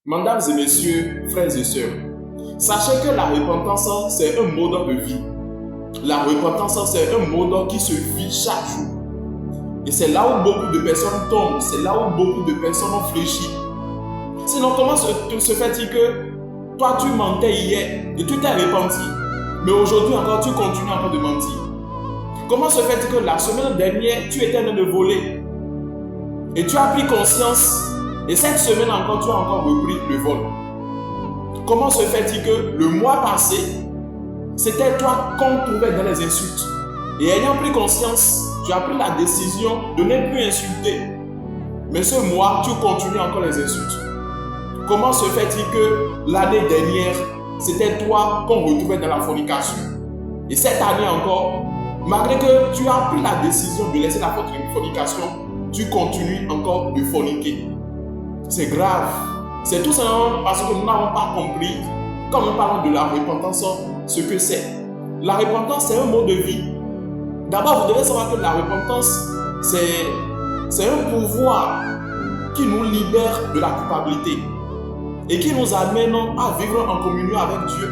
Mesdames et messieurs, frères et sœurs, sachez que la repentance, c'est un mode de vie. La repentance, c'est un mode qui se vit chaque jour. Et c'est là où beaucoup de personnes tombent, c'est là où beaucoup de personnes ont fléchi. Sinon, comment se fait-il que toi, tu mentais hier et tu t'es repenti, mais aujourd'hui encore, tu continues encore de mentir? Comment se fait-il que la semaine dernière, tu étais en train de voler et tu as pris conscience et cette semaine encore, tu as encore repris le vol? Comment se fait-il que le mois passé, c'était toi qu'on trouvait dans les insultes et ayant pris conscience, tu as pris la décision de ne plus insulter, mais ce mois, tu continues encore les insultes? Comment se fait-il que l'année dernière, c'était toi qu'on retrouvait dans la fornication? Et cette année encore, malgré que tu as pris la décision de laisser la fornication, tu continues encore de forniquer. C'est grave. C'est tout simplement parce que nous n'avons pas compris, quand nous parlons de la repentance, ce que c'est. La repentance, c'est un mode de vie. D'abord, vous devez savoir que la repentance, c'est un pouvoir qui nous libère de la culpabilité et qui nous amène à vivre en communion avec Dieu.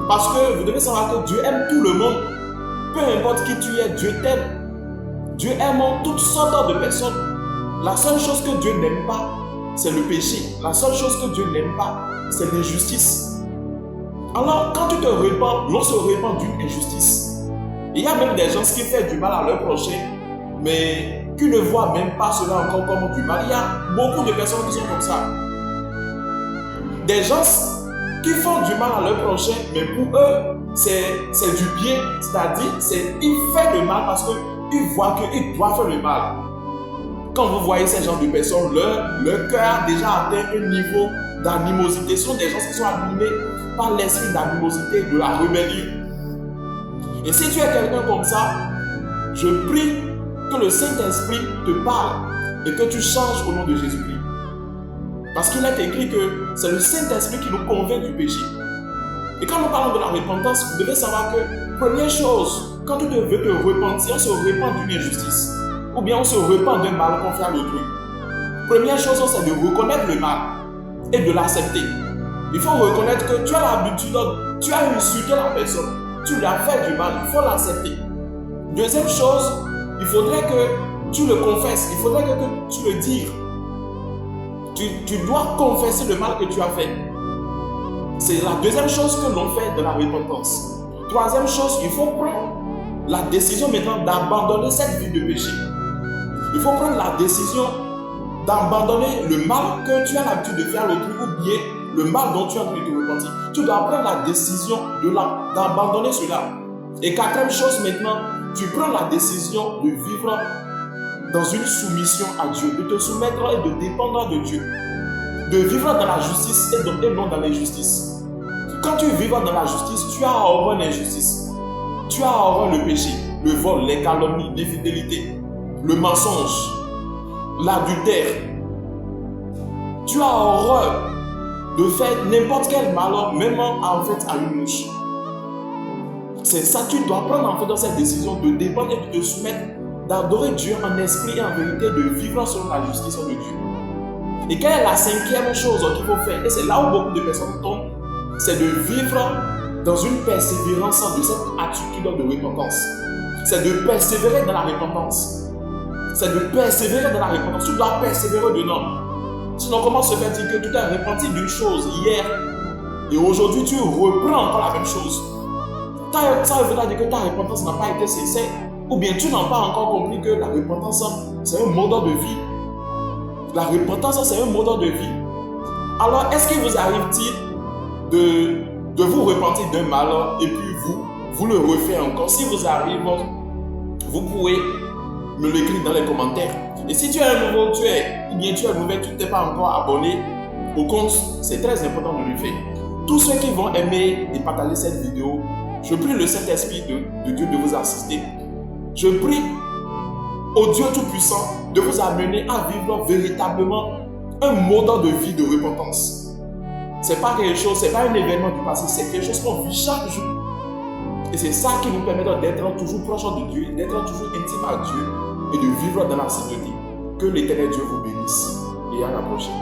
Parce que vous devez savoir que Dieu aime tout le monde. Peu importe qui tu es, Dieu t'aime. Dieu aime toutes sortes de personnes. La seule chose que Dieu n'aime pas, c'est le péché. La seule chose que Dieu n'aime pas, c'est l'injustice. Alors, quand tu te repens, l'on se repent d'une injustice. Il y a même des gens qui font du mal à leur prochain, mais qui ne voient même pas cela encore comme du mal. Il y a beaucoup de personnes qui sont comme ça. Des gens qui font du mal à leur prochain, mais pour eux, c'est du bien. C'est-à-dire, ils font le mal parce qu'ils voient qu'ils doivent faire le mal. Quand vous voyez ces genres de personnes, leur cœur a déjà atteint un niveau d'animosité. Ce sont des gens qui sont animés par l'esprit d'animosité, de la rébellion. Et si tu es quelqu'un comme ça, je prie que le Saint-Esprit te parle et que tu changes au nom de Jésus-Christ. Parce qu'il est écrit que c'est le Saint-Esprit qui nous convainc du péché. Et quand nous parlons de la repentance, vous devez savoir que, première chose, quand tu veux te repentir, on se repent d'une injustice. Ou bien on se repent d'un mal qu'on fait à l'autrui. Première chose, c'est de reconnaître le mal et de l'accepter. Il faut reconnaître que tu as l'habitude, tu as insulté la personne, tu lui as fait du mal, il faut l'accepter. Deuxième chose, il faudrait que tu le confesses, il faudrait que tu le dises. Tu dois confesser le mal que tu as fait. C'est la deuxième chose que l'on fait de la repentance. Troisième chose, il faut prendre la décision maintenant d'abandonner cette vie de péché. Il faut prendre la décision d'abandonner le mal que tu as l'habitude de faire à l'autre ou bien le mal dont tu as envie de te repentir. Tu dois prendre la décision d'abandonner cela. Et quatrième chose maintenant, tu prends la décision de vivre dans une soumission à Dieu, de te soumettre et de dépendre de Dieu. De vivre dans la justice et non dans l'injustice. Quand tu vis dans la justice, tu as horreur l'injustice. Tu as horreur le péché, le vol, les calomnies, l'infidélité, le mensonge, l'adultère. Tu as horreur de faire n'importe quel malheur, même en fait à une mouche. C'est ça, tu dois prendre en fait dans cette décision de dépendre et de te soumettre, d'adorer Dieu en esprit et en vérité, de vivre selon la justice de Dieu. Et quelle est la cinquième chose qu'il faut faire? Et c'est là où beaucoup de personnes tombent, c'est de vivre dans une persévérance de cette attitude de repentance. C'est de persévérer dans la repentance. C'est de persévérer dans la repentance. Tu dois persévérer dedans. Sinon, comment se fait-il que tu t'es repenti d'une chose hier et aujourd'hui tu reprends encore la même chose? Ça veut dire que ta repentance n'a pas été sincère, ou bien tu n'as pas encore compris que la repentance, c'est un mode de vie. La repentance, c'est un mode de vie. Alors, est-ce qu'il vous arrive-t-il de vous repentir d'un malheur et puis vous le refaites encore? Si vous arrive, vous pouvez me l'écrire dans les commentaires. Et si tu es un nouveau, tu es nouvelle, tu ne t'es pas encore abonné au compte, c'est très important de le faire. Tous ceux qui vont aimer et partager cette vidéo, je prie le Saint-Esprit de Dieu de vous assister. Je prie au Dieu Tout-Puissant de vous amener à vivre véritablement un mode de vie de repentance. C'est pas quelque chose, c'est pas un événement du passé, c'est quelque chose qu'on vit chaque jour. Et c'est ça qui nous permet d'être toujours proche de Dieu, d'être toujours intime à Dieu et de vivre dans la sainteté. Que l'Éternel Dieu vous bénisse et à la prochaine.